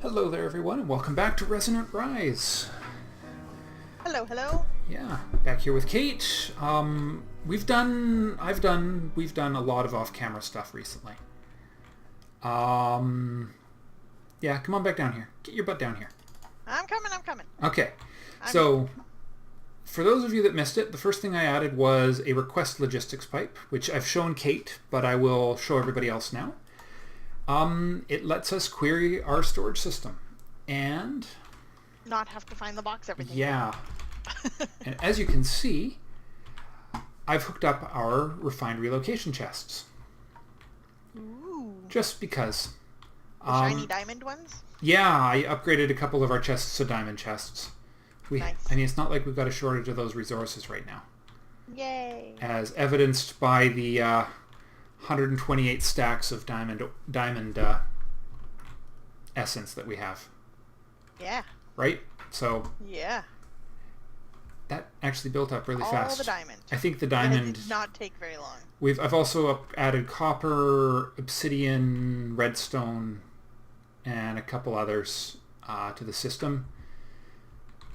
Hello there everyone and welcome back to Resonant Rise. Hello, hello. Yeah, back here with Kate. We've done a lot of off-camera stuff recently. Yeah, come on back down here. Get your butt down here. I'm coming. Okay, so for those of you that missed it, the first thing I added was a request logistics pipe, which I've shown Kate, but I will show everybody else now. It lets us query our storage system and not have to find the box everything. Yeah. And as you can see, I've hooked up our refined relocation chests. Ooh. Just because. The shiny diamond ones? Yeah, I upgraded a couple of our chests to diamond chests. Nice. I mean, it's not like we've got a shortage of those resources right now. Yay. As evidenced by the 128 stacks of diamond essence that we have. Yeah. Right? So yeah. That actually built up really fast. All the diamond. I think the diamond... It did not take very long. I've also added copper, obsidian, redstone, and a couple others to the system.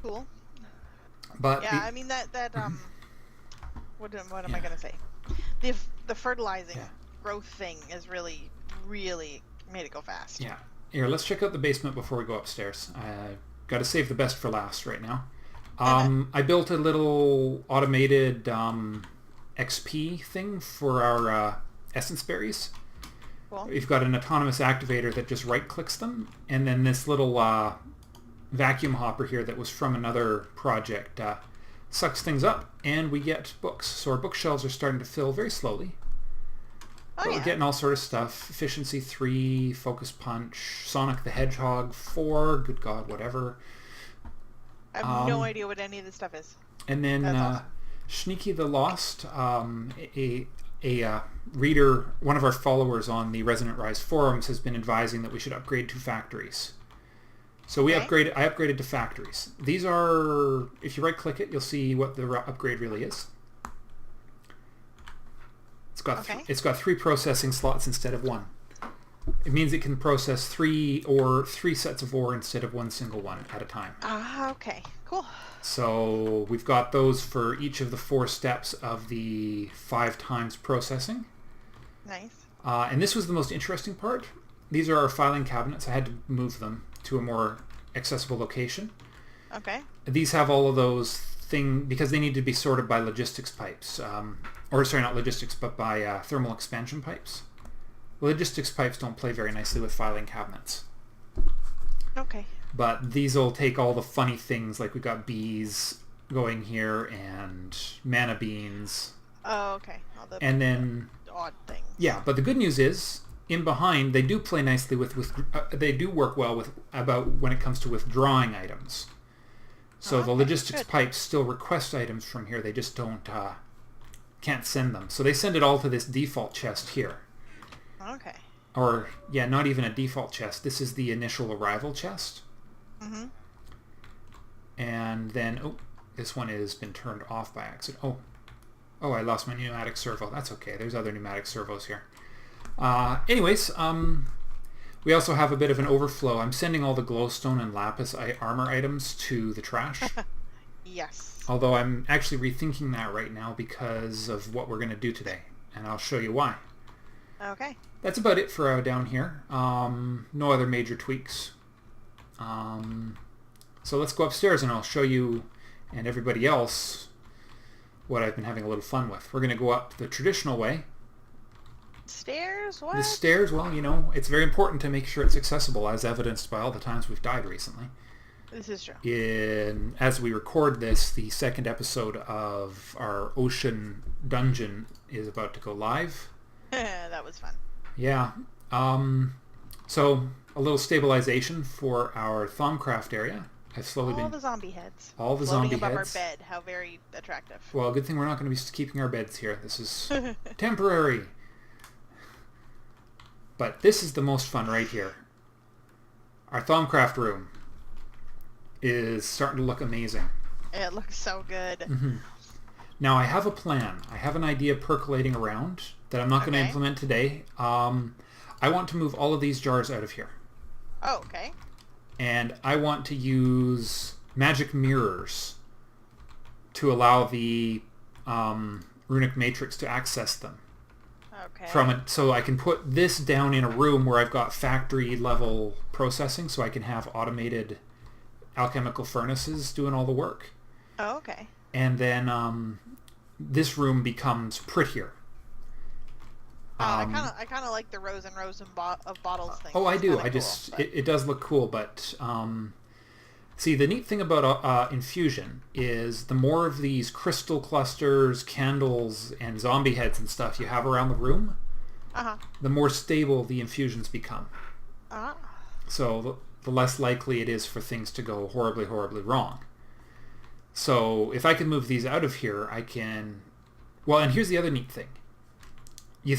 Cool. But yeah, I mean that what am I gonna say? The fertilizing growth thing is really made it go fast. Yeah. Here, let's check out the basement before we go upstairs. Got to save the best for last right now. I built a little automated XP thing for our essence berries. Cool. We've got an autonomous activator that just right-clicks them, and then this little vacuum hopper here that was from another project sucks things up, and we get books. So our bookshelves are starting to fill very slowly. Oh, but we're getting all sort of stuff. Efficiency 3, Focus Punch, Sonic the Hedgehog 4, good God, whatever. I have no idea what any of this stuff is. And then awesome. Sneaky the Lost, a reader, one of our followers on the Resonant Rise forums has been advising that we should upgrade to factories. So I upgraded to factories. These are, if you right click it, you'll see what the upgrade really is. It's got 3 processing slots instead of 1. It means it can process 3 sets of ore instead of one single one at a time. Okay. Cool. So we've got those for each of the 4 steps of the 5 times processing. Nice. And this was the most interesting part. These are our filing cabinets. I had to move them to a more accessible location. Okay. These have all of those things because they need to be sorted by logistics pipes. Or sorry, not logistics, but by thermal expansion pipes. Logistics pipes don't play very nicely with filing cabinets. Okay. But these will take all the funny things, like we've got bees going here and mana beans. Oh, okay. All the and then odd things. Yeah, but the good news is, in behind, they do play nicely they do work well when it comes to withdrawing items. So the logistics pipes still request items from here. They just can't send them. So they send it all to this default chest here. Okay. Or, yeah, not even a default chest. This is the initial arrival chest. Mm-hmm. And then, this one has been turned off by accident. Oh, I lost my pneumatic servo. That's okay. There's other pneumatic servos here. Anyways, we also have a bit of an overflow. I'm sending all the glowstone and lapis armor items to the trash. Yes. Although I'm actually rethinking that right now because of what we're going to do today. And I'll show you why. Okay. That's about it for down here. No other major tweaks. So let's go upstairs and I'll show you and everybody else what I've been having a little fun with. We're going to go up the traditional way. Stairs? What? The stairs, well, you know, it's very important to make sure it's accessible, as evidenced by all the times we've died recently. This is true. As we record this, the 2nd episode of our ocean dungeon is about to go live. That was fun. Yeah. So a little stabilization for our Thaumcraft area. I've slowly been... All the zombie heads. All the zombie heads. Floating above our bed. How very attractive. Well, good thing we're not going to be keeping our beds here. This is temporary. But this is the most fun right here. Our Thaumcraft room is starting to look amazing. It looks so good. Mm-hmm. Now I have a plan. I have an idea percolating around that I'm not going to implement today. I want to move all of these jars out of here. Oh, okay. and I want to use magic mirrors to allow the runic matrix to access them. Okay. From it, so I can put this down in a room where I've got factory level processing, so I can have automated alchemical furnaces doing all the work. Oh, okay. And then this room becomes prettier. I kind of like the rows and rows of bottles thing. Oh, I do. Cool, It does look cool, but see, the neat thing about Infusion is the more of these crystal clusters, candles, and zombie heads and stuff you have around the room, the more stable the infusions become. So the less likely it is for things to go horribly, horribly wrong. So if I can move these out of here, I can... Well, and here's the other neat thing. You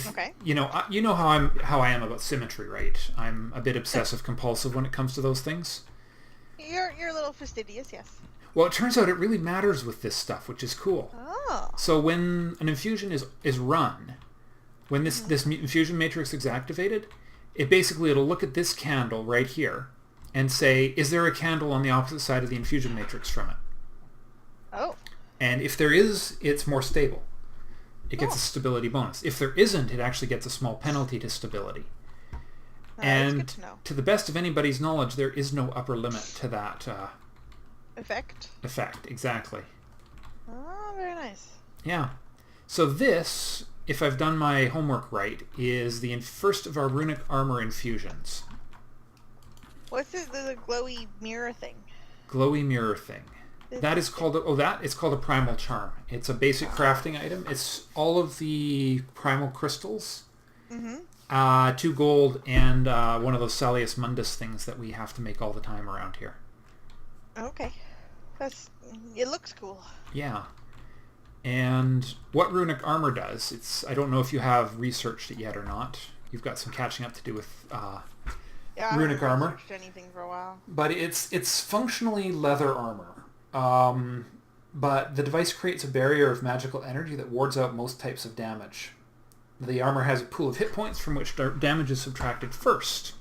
know how I am about symmetry, right? I'm a bit obsessive compulsive when it comes to those things. You're a little fastidious, yes. Well, it turns out it really matters with this stuff, which is cool. Oh. So when an infusion is run, when this infusion matrix is activated, it'll look at this candle right here and say, is there a candle on the opposite side of the infusion matrix from it? Oh. And if there is, it's more stable. It gets a stability bonus. If there isn't, it actually gets a small penalty to stability. And good to know. To the best of anybody's knowledge, there is no upper limit to that effect. Exactly. Oh, very nice. Yeah. So this, if I've done my homework right, is the first of our runic armor infusions. What's the glowy mirror thing? Glowy mirror thing. That is called it's called a primal charm. It's a basic crafting item. It's all of the primal crystals, 2 gold, and one of those Salius Mundus things that we have to make all the time around here. Okay, it looks cool. Yeah, and what runic armor does? I don't know if you have researched it yet or not. You've got some catching up to do with runic armor. I haven't researched anything for a while. But it's functionally leather armor. But the device creates a barrier of magical energy that wards out most types of damage. The armor has a pool of hit points from which damage is subtracted first.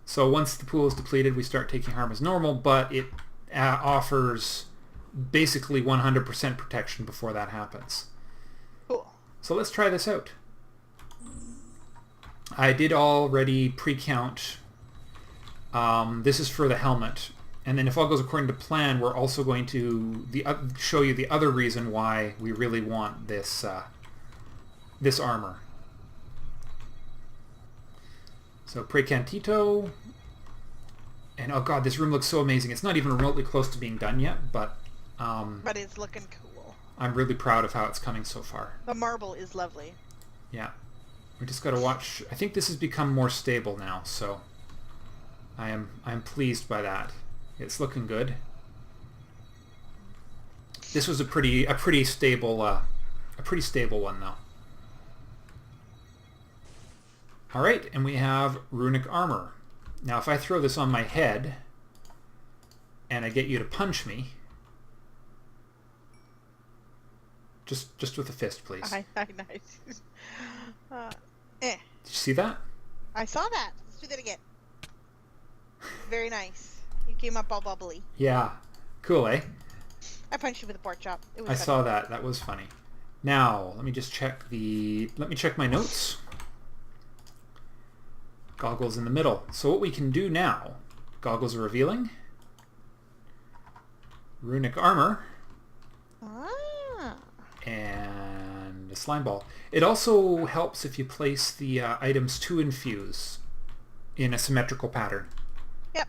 So once the pool is depleted, we start taking harm as normal, but it offers basically 100% protection before that happens. Cool. So let's try this out. I did already pre-count. This is for the helmet. And then if all goes according to plan, we're also going to show you the other reason why we really want this this armor. So Precantito. And oh god, this room looks so amazing. It's not even remotely close to being done yet, but it's looking cool. I'm really proud of how it's coming so far. The marble is lovely. Yeah. We just got to watch. I think this has become more stable now, so I'm pleased by that. It's looking good. This was a pretty stable one though. All right, and we have runic armor. Now, if I throw this on my head and I get you to punch me, just with a fist, please. Nice. Did you see that? I saw that. Let's do that again. Very nice. You came up all bubbly. Yeah. Cool, eh? I punched you with a pork chop. It was I funny. saw that. That was funny. Now, let me just check my notes. Goggles in the middle. So what we can do now, goggles are revealing. Runic armor. Ah. And a slime ball. It also helps if you place the items to infuse in a symmetrical pattern. Yep.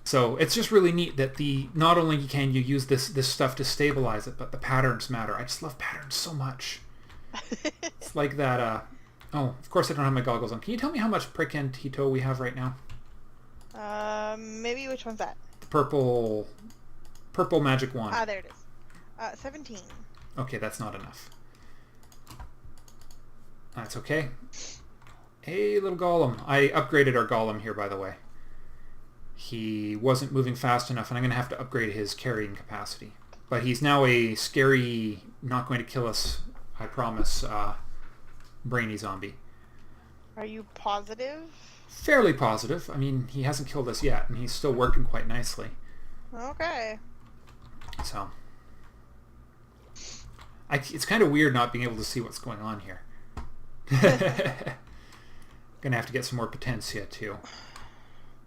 So it's just really neat that not only can you use this stuff to stabilize it, but the patterns matter. I just love patterns so much. It's like that. Oh, of course I don't have my goggles on. Can you tell me how much Precantito we have right now? Maybe which one's that? Purple magic wand. Ah, there it is. 17. Okay, that's not enough. That's okay. Hey, little golem. I upgraded our golem here, by the way. He wasn't moving fast enough, and I'm going to have to upgrade his carrying capacity. But he's now a scary, not going to kill us, I promise, brainy zombie. Are you positive? Fairly positive. I mean, he hasn't killed us yet, and he's still working quite nicely. Okay. So, it's kind of weird not being able to see what's going on here. Gonna have to get some more potentia too.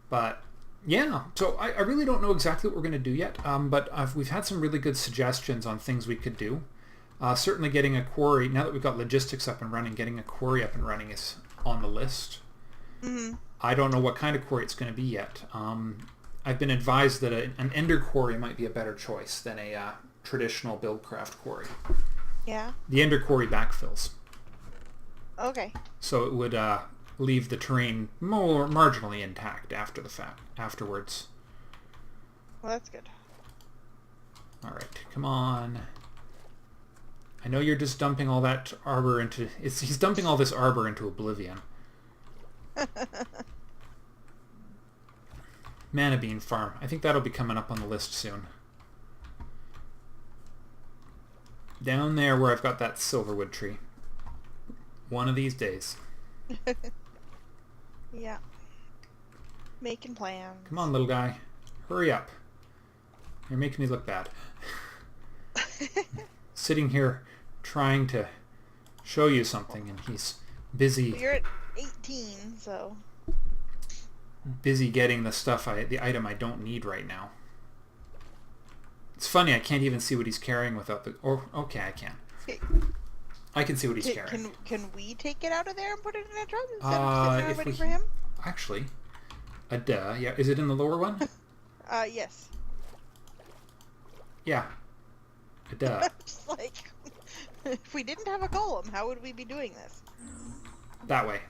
But yeah, so I really don't know exactly what we're gonna do yet. But we've had some really good suggestions on things we could do. Certainly getting a quarry, now that we've got logistics up and running, getting a quarry up and running is on the list. Mm-hmm. I don't know what kind of quarry it's going to be yet. I've been advised that an ender quarry might be a better choice than a traditional buildcraft quarry. Yeah. The ender quarry backfills. Okay. So it would leave the terrain more marginally intact afterwards. Well, that's good. All right, come on. I know you're just dumping all that arbor into... He's dumping all this arbor into oblivion. Mana bean farm. I think that'll be coming up on the list soon. Down there where I've got that silverwood tree. One of these days. Yeah. Making plans. Come on, little guy. Hurry up. You're making me look bad. Sitting here trying to show you something, and he's busy. You're at 18, so... Busy getting the item I don't need right now. It's funny, I can't even see what he's carrying without the... Or, okay, I can. Okay. I can see what he's carrying. Can we take it out of there and put it in a truck instead of sitting there waiting for him? Actually, yeah. Is it in the lower one? Yes. Yeah. Just like, if we didn't have a golem, how would we be doing this? That way.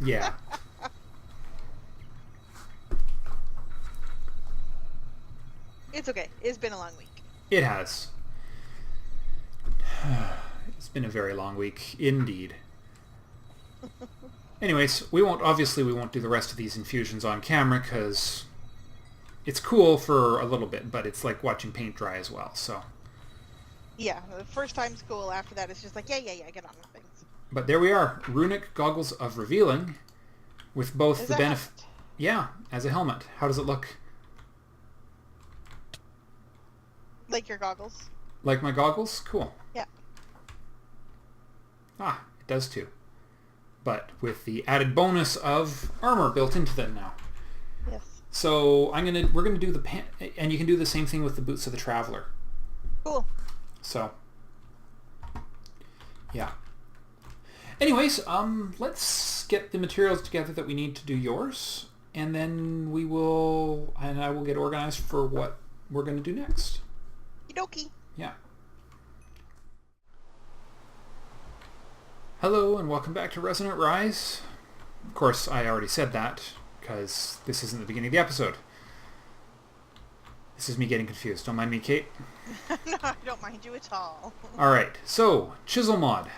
Yeah. It's okay. It's been a long week. It has. It's been a very long week, indeed. Anyways, we won't do the rest of these infusions on camera because it's cool for a little bit, but it's like watching paint dry as well, so. Yeah, the first time's cool. After that, it's just like, yeah, get on with things. But there we are, runic goggles of revealing, with both the benefit. Yeah, as a helmet. How does it look? Like your goggles. Like my goggles? Cool. Yeah. Ah, it does too. But with the added bonus of armor built into them now. Yes. So we're gonna do the and you can do the same thing with the boots of the traveler. Cool. So, yeah. Anyways, let's get the materials together that we need to do yours, and then I will get organized for what we're gonna do next. Okie dokie. Yeah. Hello and welcome back to Resonant Rise. Of course, I already said that because this isn't the beginning of the episode. This is me getting confused. Don't mind me, Kate. No, I don't mind you at all. All right. So, chisel mod.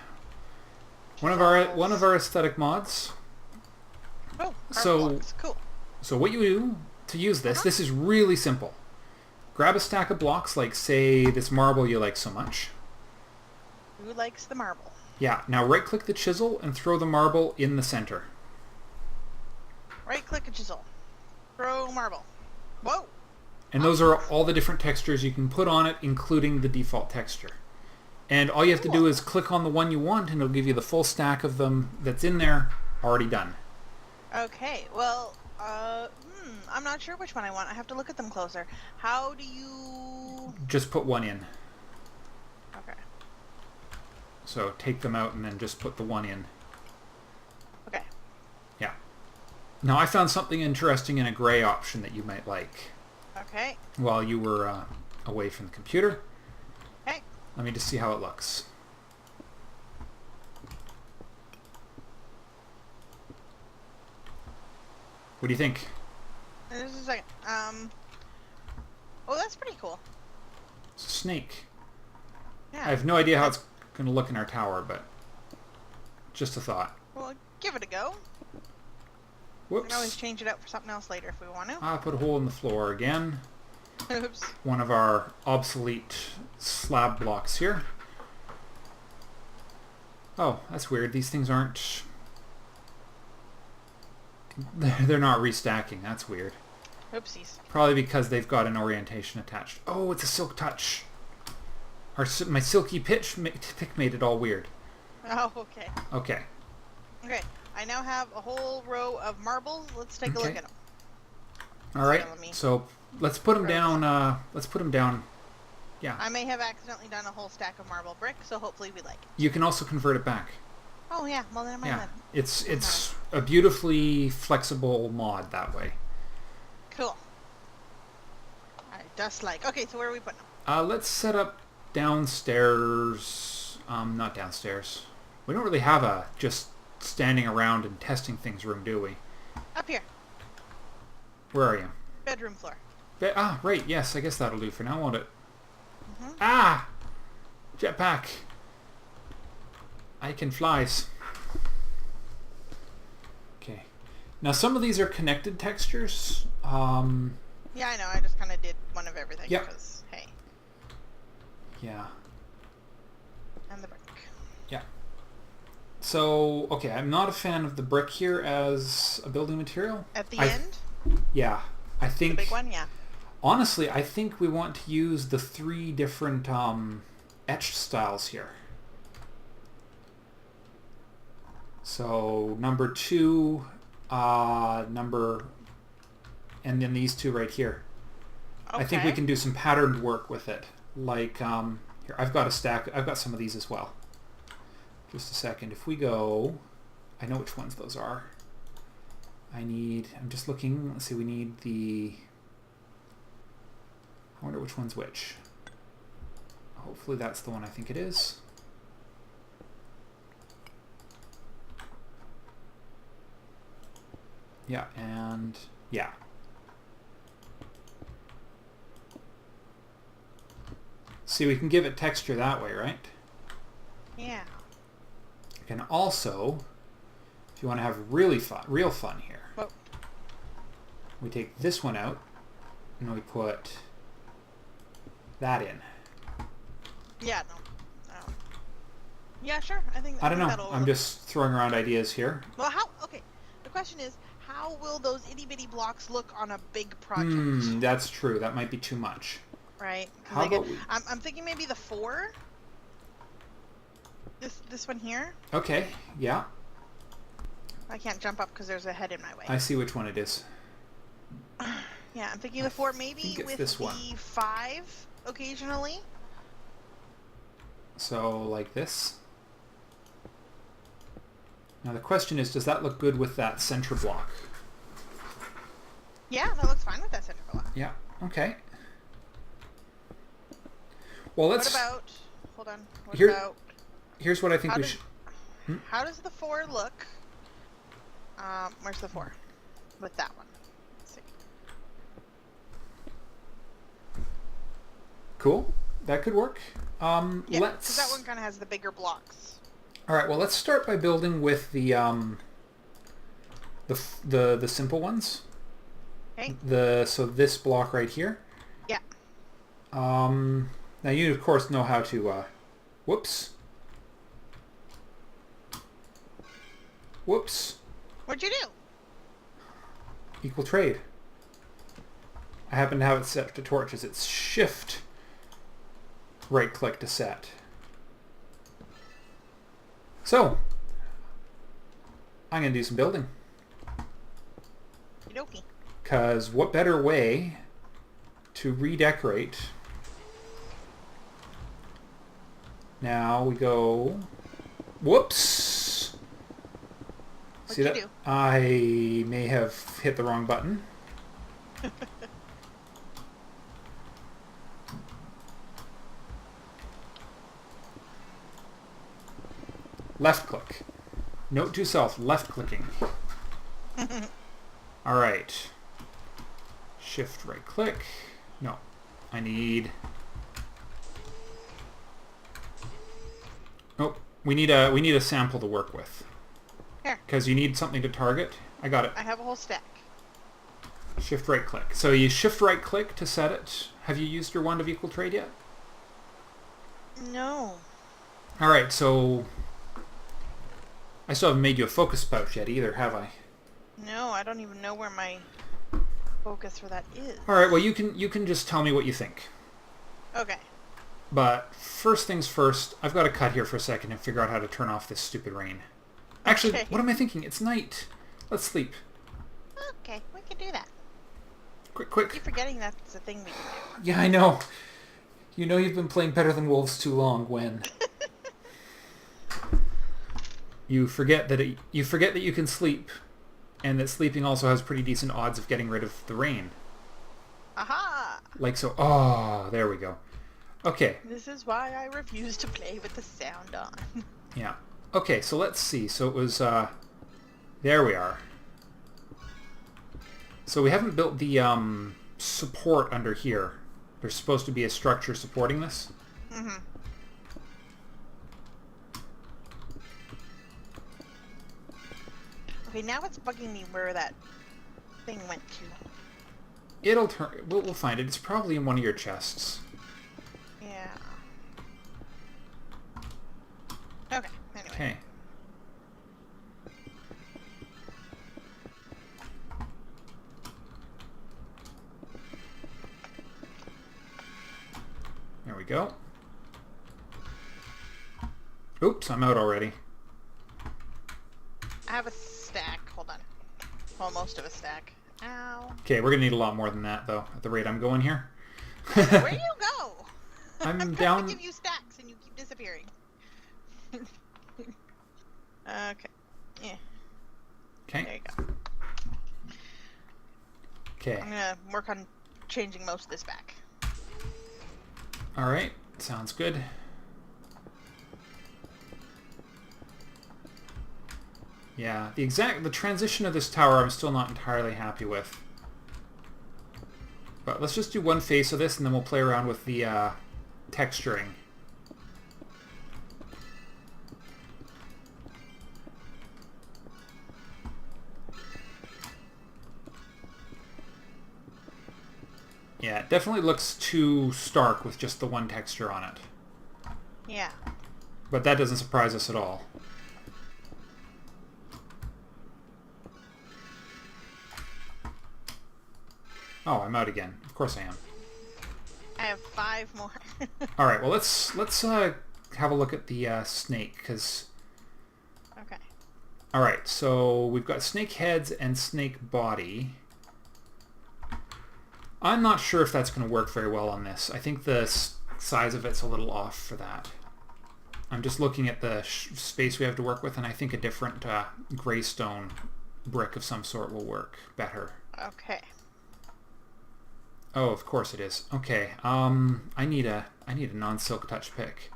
One of our aesthetic mods. Oh, blocks. Cool. So what you do to use this, this is really simple. Grab a stack of blocks, like say this marble you like so much. Who likes the marble? Yeah. Now right-click the chisel and throw the marble in the center. Right-click a chisel. Throw marble. Whoa. And those are all the different textures you can put on it, including the default texture. And all you have to do is click on the one you want, and it'll give you the full stack of them that's in there, already done. Okay, well, I'm not sure which one I want. I have to look at them closer. How do you... Just put one in. Okay. So take them out and then just put the one in. Okay. Yeah. Now I found something interesting in a gray option that you might like. Okay. While you were away from the computer. Okay. Let me just see how it looks. What do you think? Just a second. Oh, that's pretty cool. It's a snake. Yeah. I have no idea how it's going to look in our tower, but just a thought. Well, give it a go. Whoops. We can always change it out for something else later if we want to. I put a hole in the floor again. Oops. One of our obsolete slab blocks here. Oh, that's weird. These things aren't... They're not restacking. That's weird. Oopsies. Probably because they've got an orientation attached. Oh, it's a silk touch. My silky pick made it all weird. Oh, okay. Okay. Okay. I now have a whole row of marbles. Let's take a look at them. All right. So let's put them down. Let's put them down. Yeah. I may have accidentally done a whole stack of marble brick, so hopefully we like it. You can also convert it back. Oh yeah. Well then, yeah. It's a beautifully flexible mod that way. Cool. Alright, just like. Okay, so where are we putting them? Let's set up downstairs. Not downstairs. We don't really have a just standing around and testing things room, do we? Up here. Where are you? Bedroom floor. Right. Yes, I guess that'll do for now, won't it? Mm-hmm. Ah! Jetpack. I can flies. Okay. Now some of these are connected textures. Yeah, I know. I just kind of did one of everything. Yep. Because, hey. Yeah. And the brick. Yeah. So, okay, I'm not a fan of the brick here as a building material. At the end? Yeah. I think... The big one, yeah. Honestly, I think we want to use the 3 different etched styles here. So, number 2, and then these 2 right here. Okay. I think we can do some patterned work with it. Like, here, I've got a stack, I've got some of these as well. Just a second. If we go, I know which ones those are. I'm just looking, let's see, we need I wonder which one's which. Hopefully that's the one I think it is. Yeah, and yeah. See, we can give it texture that way, right? Yeah. You can also, if you want to have real fun here, we take this one out and we put that in. Yeah, no. Yeah, sure. I don't know. I'm just throwing around ideas here. Well, okay. The question is, how will those itty-bitty blocks look on a big project? That's true. That might be too much. Right. How about I'm thinking maybe the 4. This one here. Okay. Yeah. I can't jump up because there's a head in my way. I see which one it is. Yeah, I'm thinking the 4 maybe with this one. the 5 occasionally. So like this. Now the question is, does that look good with that center block? Yeah, that looks fine with that center block. Yeah. Okay. Well, let's... What about... Hold on. Here's what I think we should... How does the 4 look? Where's the 4? With that one. Let's see. Cool. That could work. Yeah, because that one kind of has the bigger blocks. All right. Well, let's start by building with the simple ones. Okay. So this block right here. Yeah. Now you of course know how to. Whoops. Whoops. What'd you do? Equal trade. I happen to have it set to torches. It's shift. Right click to set. So, I'm going to do some building. Okey-dokey. Because what better way to redecorate? Now we go... Whoops! What'd See you that? do? I may have hit the wrong button. Left click. Note to self, left clicking. All right. Shift right click. No, I need... Nope. We need a sample to work with. Here. Because you need something to target. I got it. I have a whole stack. Shift right click. So you shift right click to set it. Have you used your wand of equal trade yet? No. All right. So I still haven't made you a focus pouch yet either, have I? No, I don't even know where my focus for that is. All right. Well, you can just tell me what you think. Okay. But first things first, I've got to cut here for a second and figure out how to turn off this stupid rain. Actually, Okay. what am I thinking? It's night. Let's sleep. Okay, we can do that. Quick. I keep forgetting that's a thing we can do. Yeah, I know. You know you've been playing Better Than Wolves too long, Gwen. You forget that you can sleep, and that sleeping also has pretty decent odds of getting rid of the rain. Aha! Like so. Oh, there we go. Okay. This is why I refuse to play with the sound on. Yeah. Okay, so let's see. So it was, there we are. So we haven't built the support under here. There's supposed to be a structure supporting this. Mm-hmm. Okay, now it's bugging me where that thing went to. It'll turn. We'll find it. It's probably in one of your chests. Yeah. Okay, anyway. Okay. There we go. Oops, I'm out already. I have a stack. Hold on. Well, most of a stack. Ow. Okay, we're gonna need a lot more than that, though, at the rate I'm going here. Where do you go? I'm trying down. to give you stacks and you keep disappearing. Okay. Yeah. There Okay. you go. Okay. I'm gonna work on changing most of this back. All right. Sounds good. Yeah, the transition of this tower I'm still not entirely happy with. But let's just do one face of this and then we'll play around with the texturing. Yeah, it definitely looks too stark with just the one texture on it. Yeah. But that doesn't surprise us at all. Oh, I'm out again. Of course I am. I have 5 more. All right. Well, let's have a look at the snake, because. Okay. All right. So we've got snake heads and snake body. I'm not sure if that's going to work very well on this. I think the size of it's a little off for that. I'm just looking at the space we have to work with, and I think a different graystone brick of some sort will work better. Okay. Oh, of course it is. Okay. I need a non-silk touch pick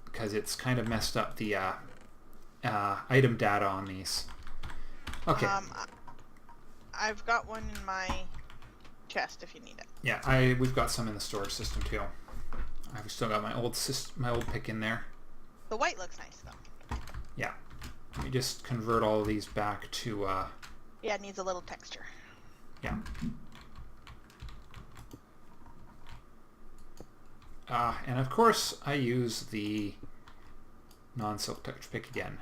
because it's kind of messed up the item data on these. Okay. I've got one in my chest if you need it. Yeah, we've got some in the storage system too. I've still got my old pick in there. The white looks nice though. Yeah. Let me just convert all of these back to. Yeah, it needs a little texture. Yeah. And of course I use the non-silk touch pick again.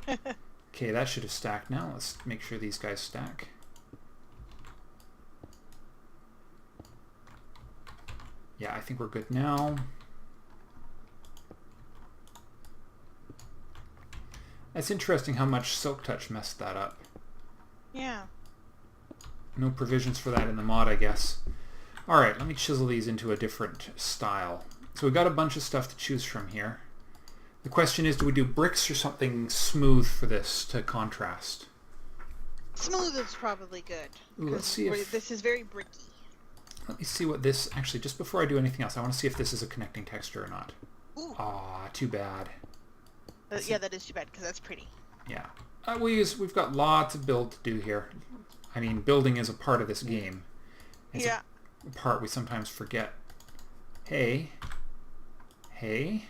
Okay, that should have stacked now. Let's make sure these guys stack. Yeah, I think we're good now. That's interesting how much Silk Touch messed that up. Yeah. No provisions for that in the mod, I guess. Alright, let me chisel these into a different style. So we've got a bunch of stuff to choose from here. The question is, do we do bricks or something smooth for this to contrast? Smooth is probably good. Ooh, let's see if... This is very bricky. Let me see what this... Actually, just before I do anything else, I want to see if this is a connecting texture or not. Ooh. Aw, too bad. Yeah, that is too bad, because that's pretty. Yeah. We've got lots of build to do here. I mean, building is a part of this game. It's yeah. a part we sometimes forget. Hey. Hey.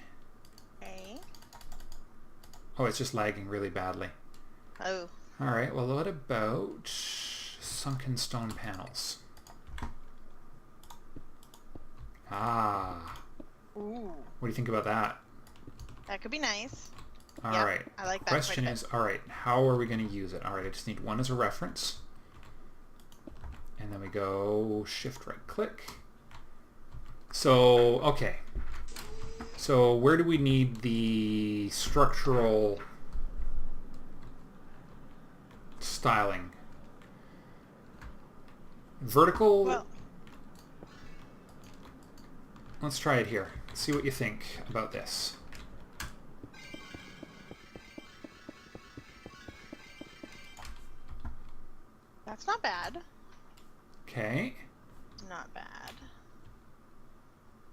Hey. Oh, it's just lagging really badly. Oh. Alright, well what about sunken stone panels? Ah. Ooh. What do you think about that? That could be nice. All Yep, right. I like that. Question is, all right, how are we going to use it? All right, I just need one as a reference. And then we go shift right click. So, okay. So where do we need the structural styling? Vertical? Well, let's try it here. See what you think about this. that's not bad. Okay. Not bad.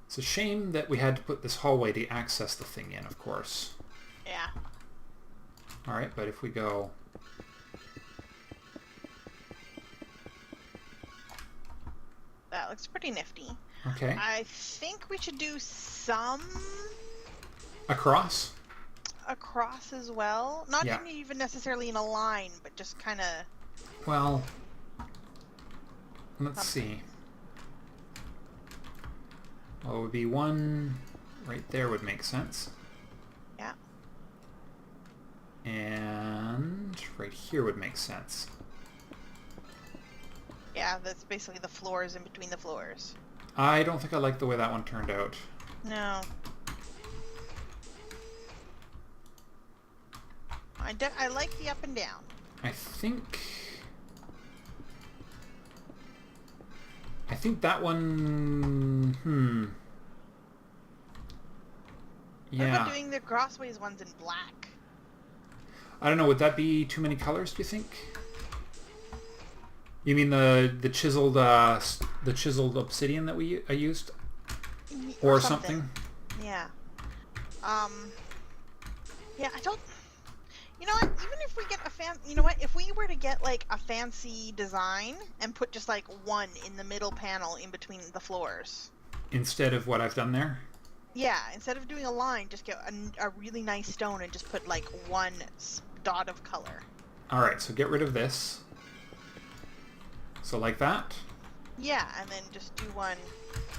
It's a shame that we had to put this hallway to access the thing in, of course. Yeah. Alright, but if we go... That looks pretty nifty. Okay. I think we should do some Across? across as well. Not even necessarily in a line, but just kind of... Well, let's see. Well, it would be one right there would make sense. Yeah. And right here would make sense. Yeah, that's basically the floors in between the floors. I don't think I like the way that one turned out. No. I like the up and down. I think that one... What Yeah. about doing the crossways ones in black? I don't know, would that be too many colors, do you think? You mean the chiseled obsidian that I used? Or something? Yeah. Yeah, I don't... You know what? Even if we get a you know what? If we were to get like a fancy design and put just like one in the middle panel in between the floors. Instead of what I've done there? Yeah, instead of doing a line, just get a really nice stone and just put like one dot of color. Alright, so get rid of this. So like that? Yeah, and then just do one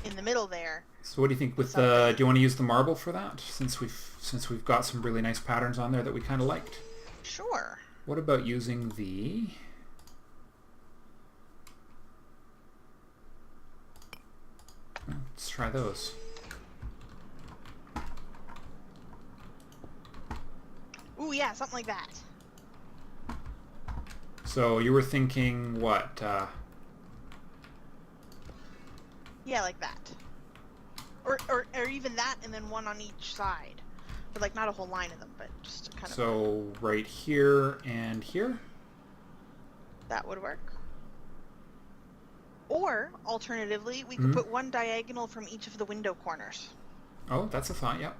in the middle there. So what do you think with the... Do you want to use the marble for that? Since we've got some really nice patterns on there that we kind of liked. Sure. What about using the... Let's try those. Ooh, yeah, something like that. So you were thinking what? Yeah, like that. Or even that, and then one on each side. But like not a whole line of them, but just kind of... So right here and here? That would work. Or, alternatively, we could put one diagonal from each of the window corners. Oh, that's a thought, yep.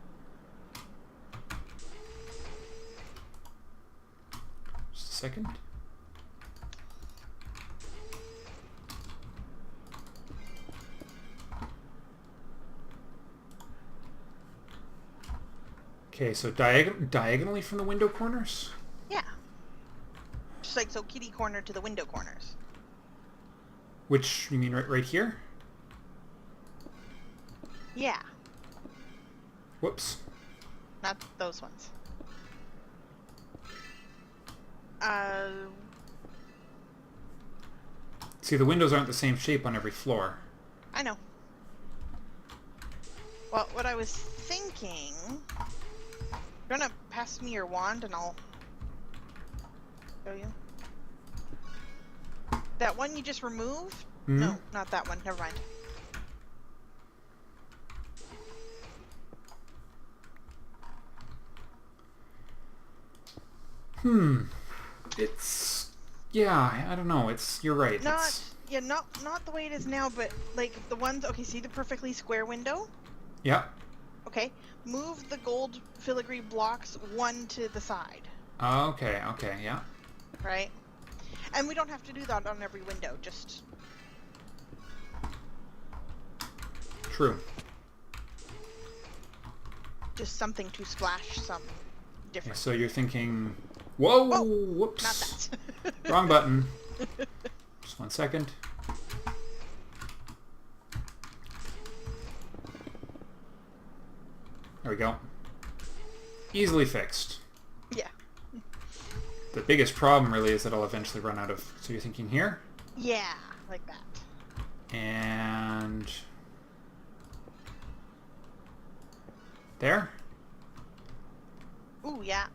Just a second. Okay, so diagonally from the window corners? Yeah. Just like so kitty corner to the window corners. Which, you mean right here? Yeah. Whoops. Not those ones. See, the windows aren't the same shape on every floor. I know. Well, what I was thinking... You wanna pass me your wand and I'll show you? That one you just removed? No, not that one. Never mind. It's... Yeah, I don't know. You're right. Yeah, not the way it is now, but like the ones... Okay, see the perfectly square window? Yeah. Okay, move the gold filigree blocks one to the side. Okay, yeah. Right? And we don't have to do that on every window, just... True. Just something to splash some different. Okay, so you're thinking... Whoa! Oh, whoops! not that. Wrong button. Just 1 second. There we go. Easily fixed. Yeah. The biggest problem really is that I'll eventually run out of... So you're thinking here? Yeah, like that. And... there? Ooh, yeah.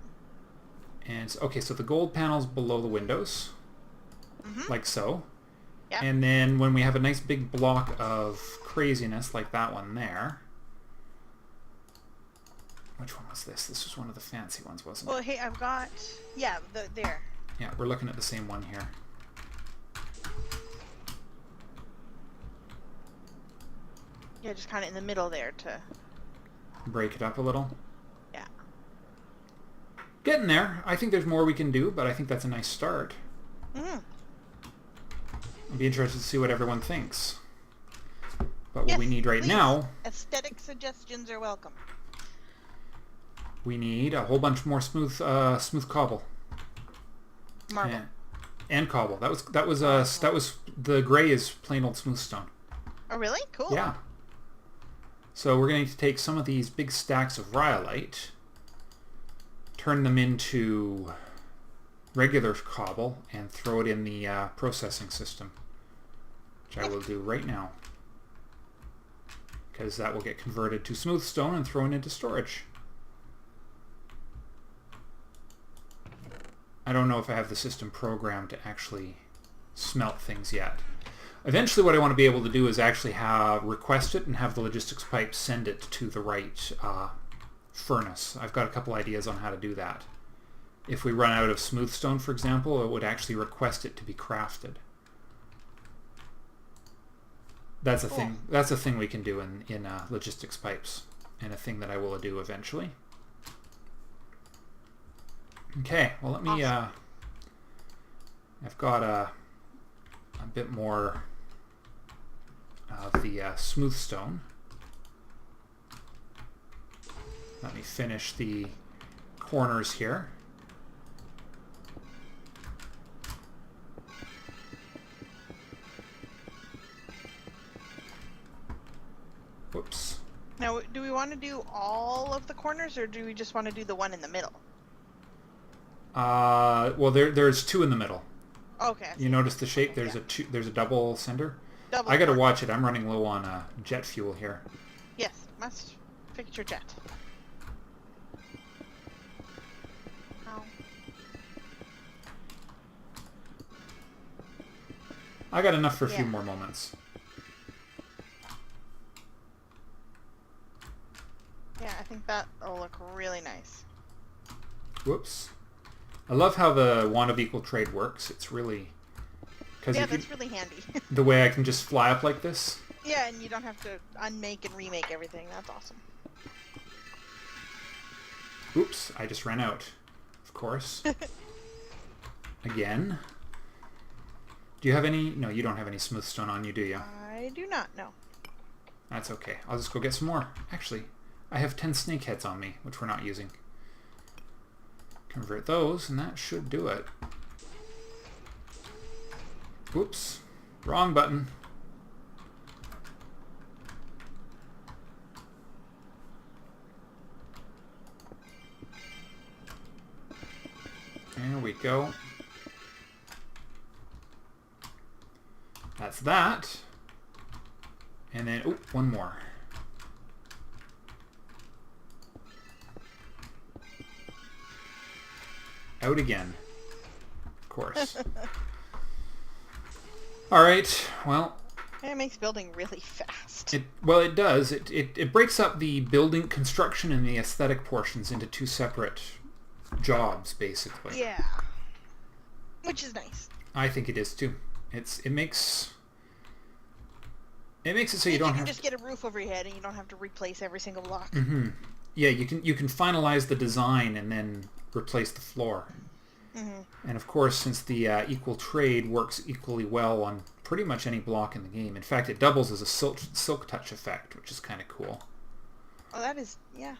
And okay, so the gold panel's below the windows. Mm-hmm. Like so. Yep. And then when we have a nice big block of craziness like that one there... Which one was this? This was one of the fancy ones, wasn't it? Oh, hey, I've got... Yeah, there. Yeah, we're looking at the same one here. Yeah, just kind of in the middle there to... Break it up a little. Yeah. Getting there. I think there's more we can do, but I think that's a nice start. Mm-hmm. I'd be interested to see what everyone thinks. But what Yes, we need right please. now, Aesthetic suggestions are welcome. we need a whole bunch more smooth cobble. Marble. And cobble. That was the gray is plain old smooth stone. Oh, really? Cool. Yeah. So we're going to take some of these big stacks of rhyolite, turn them into regular cobble, and throw it in the processing system, which I will do right now. Because that will get converted to smooth stone and thrown into storage. I don't know if I have the system programmed to actually smelt things yet. Eventually what I want to be able to do is actually request it and have the logistics pipe send it to the right furnace. I've got a couple ideas on how to do that. If we run out of smooth stone, for example, it would actually request it to be crafted. That's a thing. That's a thing we can do in logistics pipes, and a thing that I will do eventually. Okay, well let me. Awesome. I've got a bit more of the smooth stone. Let me finish the corners here. Whoops. Now, do we want to do all of the corners, or do we just want to do the one in the middle? Well, there's two in the middle. Okay. You notice the shape? There's yeah. there's a double center. Double I gotta corner. watch it. I'm running low on jet fuel here. Yes, must fix your jet. Ow. I got enough for a few Yeah. more moments. Yeah, I think that'll look really nice. Whoops. I love how the wand of equal trade works. It's really... Cause Yeah, that's really handy. the way I can just fly up like this. Yeah, and you don't have to unmake and remake everything. That's awesome. Oops, I just ran out. Of course. Again. Do you have any... No, you don't have any smooth stone on you, do you? I do not know. That's okay. I'll just go get some more. Actually, I have 10 snake heads on me, which we're not using. Convert those, and that should do it. Whoops. Wrong button. There we go. That's that. And then, oh, one more. Out again. Of course. Alright, well... It makes building really fast. It does. It breaks up the building construction and the aesthetic portions into two separate jobs, basically. Yeah. Which is nice. I think it is too. It makes it so you don't have to just get a roof over your head and you don't have to replace every single block. Mm-hmm. Yeah, you can finalize the design and then replace the floor. Mm-hmm. And of course, since the equal trade works equally well on pretty much any block in the game. In fact, it doubles as a silk touch effect, which is kind of cool. Oh, that is, yeah.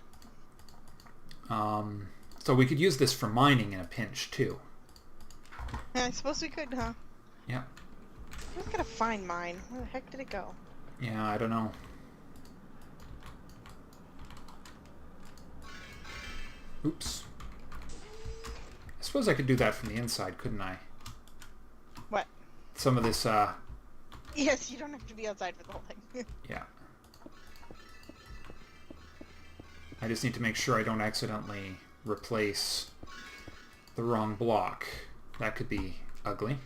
So we could use this for mining in a pinch too. Yeah, I suppose we could, huh? Yeah. I was gonna find mine. Where the heck did it go? Yeah, I don't know. Oops. I suppose I could do that from the inside, couldn't I? What? Some of this, Yes, you don't have to be outside for the whole thing. yeah. I just need to make sure I don't accidentally replace the wrong block. That could be ugly.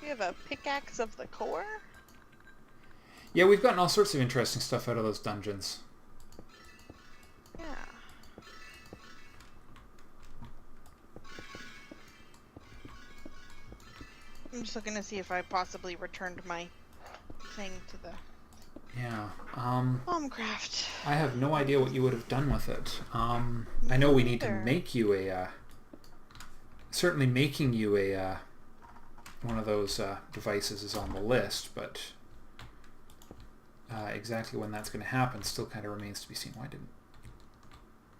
You have a pickaxe of the core? Yeah, we've gotten all sorts of interesting stuff out of those dungeons. Yeah. I'm just looking to see if I possibly returned my thing to the Yeah. Homecraft. I have no idea what you would have done with it. I know we need to make you a... certainly making you a... one of those devices is on the list, but exactly when that's going to happen still kind of remains to be seen. Why didn't...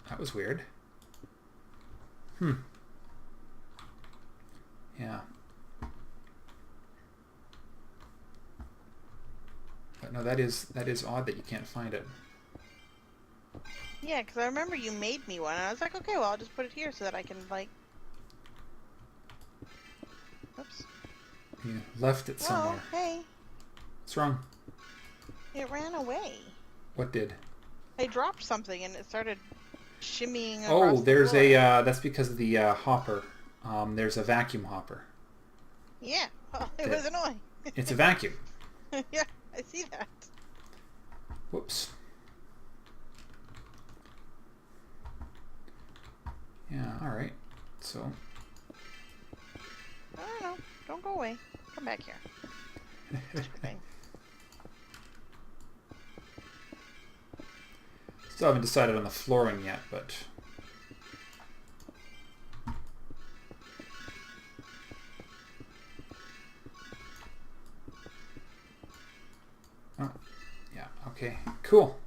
That was weird. Yeah. But no, that is odd that you can't find it. Yeah, because I remember you made me one, and I was like, okay, well, I'll just put it here so that I can, like... Oops. You left it somewhere. Oh, hey. What's wrong? It ran away. What did? I dropped something, and it started shimmying across Oh, the there's floor. a... that's because of the hopper. There's a vacuum hopper. Yeah, well, it was annoying. It's a vacuum. Yeah, I see that. Whoops. Yeah, alright. So... I don't know. Don't go away. Come back here. Thing. Still haven't decided on the flooring yet, but... Oh, yeah, okay, cool.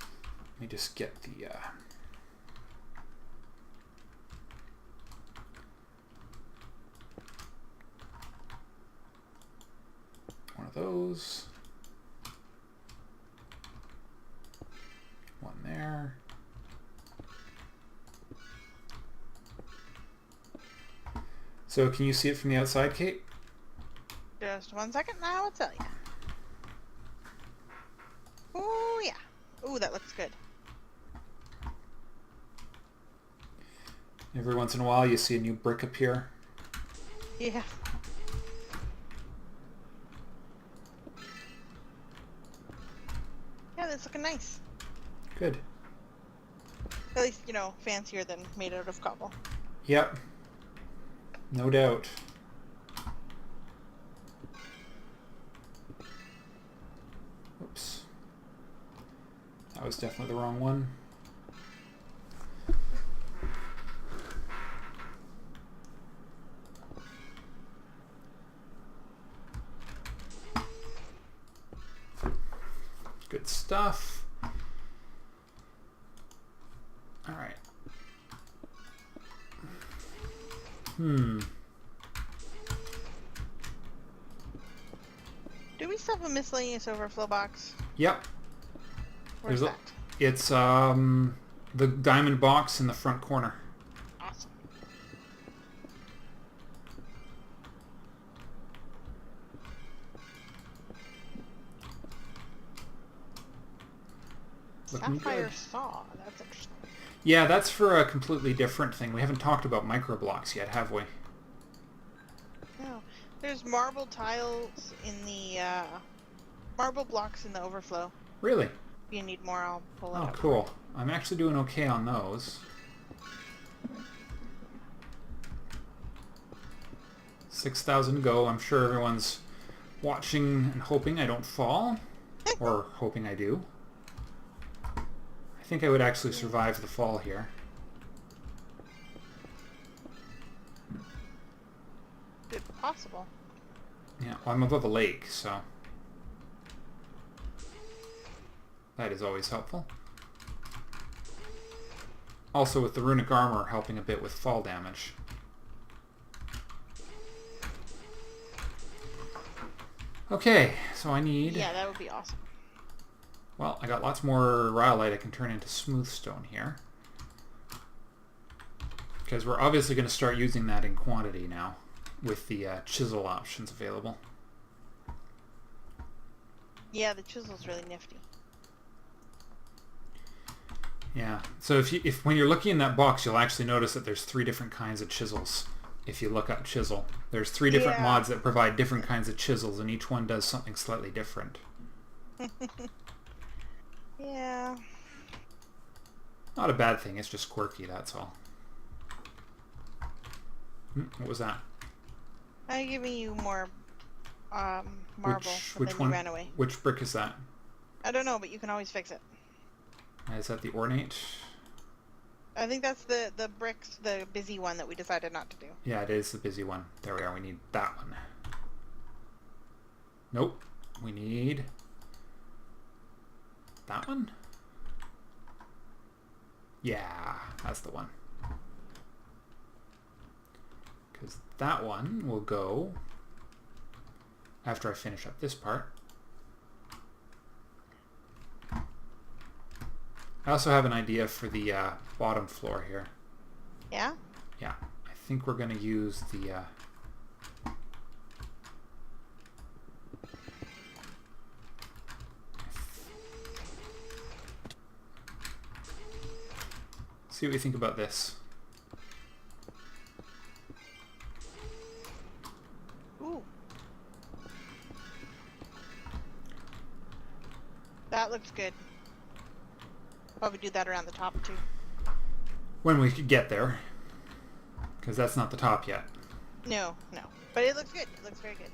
Let me just get the... one of those. One there. So can you see it from the outside, Kate? Just 1 second, now I'll tell you. Oh yeah. Ooh, that looks good. Every once in a while you see a new brick appear. Yeah. Yeah, that's looking nice. Good. At least, you know, fancier than made out of cobble. Yep. No doubt. Oops. That was definitely the wrong one. Good stuff. All right. Do we still have a miscellaneous overflow box? Yep. Where's that? It's the diamond box in the front corner. Awesome. Looking Sapphire good. saw. That's interesting. Yeah, that's for a completely different thing. We haven't talked about microblocks yet, have we? No. There's marble tiles in the marble blocks in the overflow. Really? If you need more, I'll pull it Oh, up. cool. I'm actually doing okay on those. 6,000 to go. I'm sure everyone's watching and hoping I don't fall. Or hoping I do. I think I would actually survive the fall here. It's possible. Yeah, well, I'm above a lake, so... that is always helpful. Also with the runic armor helping a bit with fall damage. Okay, so I need... Yeah, that would be awesome. Well, I got lots more rhyolite I can turn into smooth stone here. because we're obviously going to start using that in quantity now with the chisel options available. Yeah, the chisel's really nifty. Yeah, so if when you're looking in that box, you'll actually notice that there's 3 different kinds of chisels. If you look up chisel, there's 3 different mods that provide different kinds of chisels, and each one does something slightly different. Yeah. Not a bad thing, it's just quirky, that's all. What was that? I'm giving you more marble, Which then one? you ran away. Which brick is that? I don't know, but you can always fix it. Is that the ornate? I think that's the bricks, the busy one that we decided not to do. Yeah, it is the busy one. There we are. We need that one. Nope. We need that one? Yeah, that's the one. Because that one will go after I finish up this part. I also have an idea for the bottom floor here. Yeah? Yeah, I think we're going to use the... See what you think about this. Ooh. That looks good. Probably do that around the top too. When we could get there. Because that's not the top yet. No. But it looks good. It looks very good.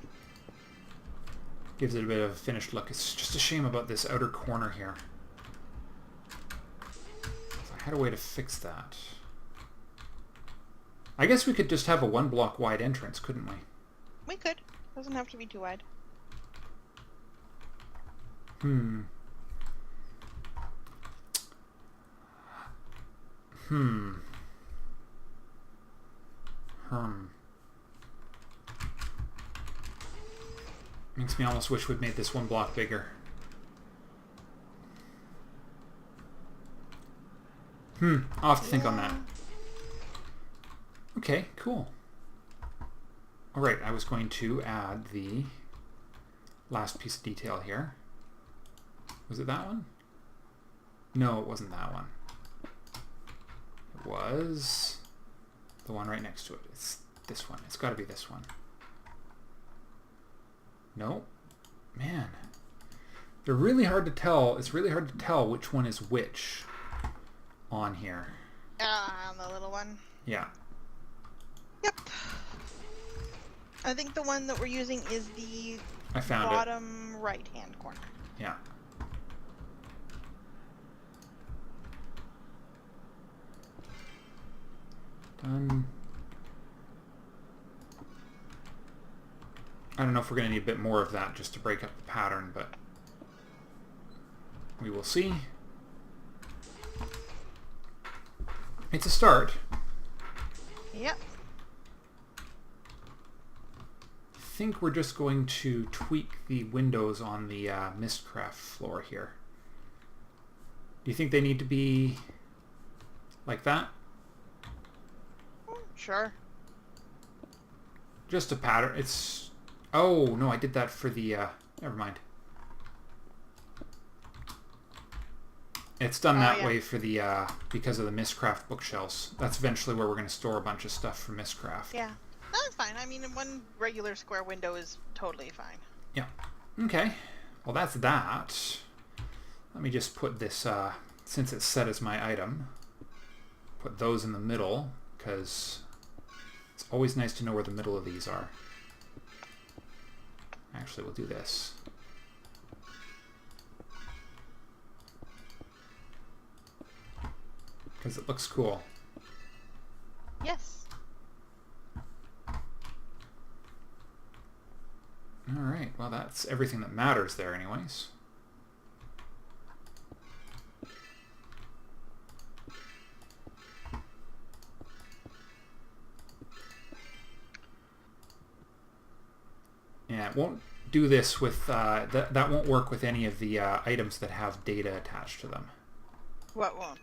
Gives it a bit of a finished look. It's just a shame about this outer corner here. If I had a way to fix that. I guess we could just have a 1 block wide entrance, couldn't we? We could. Doesn't have to be too wide. Makes me almost wish we'd made this 1 block bigger. I'll have to think on that. Okay, cool. Alright, I was going to add the last piece of detail here. Was it that one? No, it wasn't that one. It was the one right next to it. It's this one. It's got to be this one. No. Man. They're really hard to tell. It's really hard to tell which one is which on here. On the little one. Yeah. Yep. I think the one that we're using is the bottom right-hand corner. Yeah. Done. I don't know if we're going to need a bit more of that just to break up the pattern, but we will see. It's a start. Yep. I think we're just going to tweak the windows on the Mistcraft floor here. Do you think they need to be like that? Sure. Just a pattern. It's... Oh, no, I did that for the... Never mind. It's done that way for the... because of the Mistcraft bookshelves. That's eventually where we're going to store a bunch of stuff for Mistcraft. Yeah. That's fine. I mean, 1 regular square window is totally fine. Yeah. Okay. Well, that's that. Let me just put this... since it's set as my item, put those in the middle, because it's always nice to know where the middle of these are. Actually, we'll do this. Because it looks cool. Yes. Alright, well that's everything that matters there anyways. Yeah, it won't do this with, that won't work with any of the items that have data attached to them. What won't?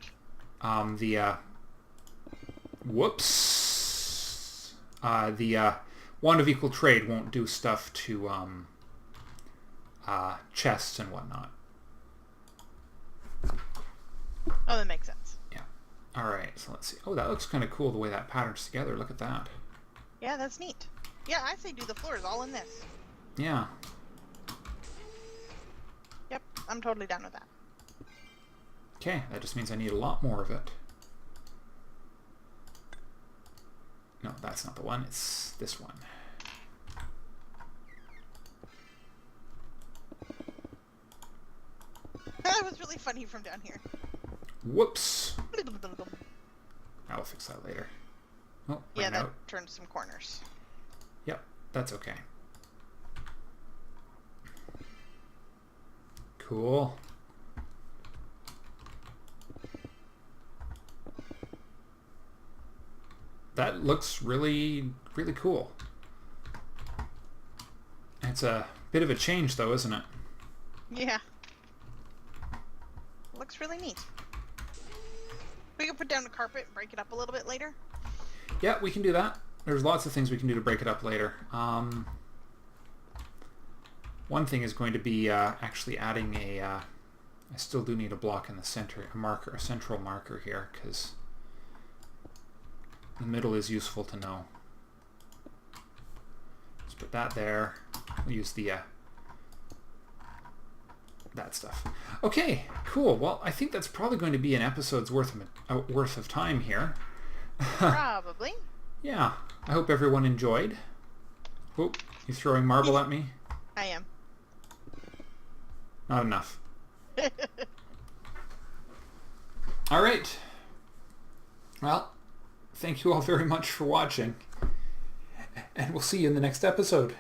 Whoops. The wand of equal trade won't do stuff to chests and whatnot. Oh, that makes sense. Yeah. All right. So let's see. Oh, that looks kind of cool the way that pattern's together. Look at that. Yeah, that's neat. Yeah, I say do the floors all in this. Yeah. Yep, I'm totally down with that. Okay, that just means I need a lot more of it. No, that's not the one. It's this one. That was really funny from down here. Whoops. I'll fix that later. Oh, Yeah, that out. turned some corners. Yep, that's okay. Cool. That looks really, really cool. It's a bit of a change though, isn't it? Yeah. Looks really neat. We can put down a carpet and break it up a little bit later. Yeah, we can do that. There's lots of things we can do to break it up later. One thing is going to be actually adding a... I still do need a block in the center, a central marker here, because the middle is useful to know. Let's put that there. We'll use the that stuff. Okay, cool. Well, I think that's probably going to be an episode's worth of time here. Probably. Yeah. I hope everyone enjoyed. Oh, you throwing marble at me? I am. Not enough. All right. Well, thank you all very much for watching. And we'll see you in the next episode.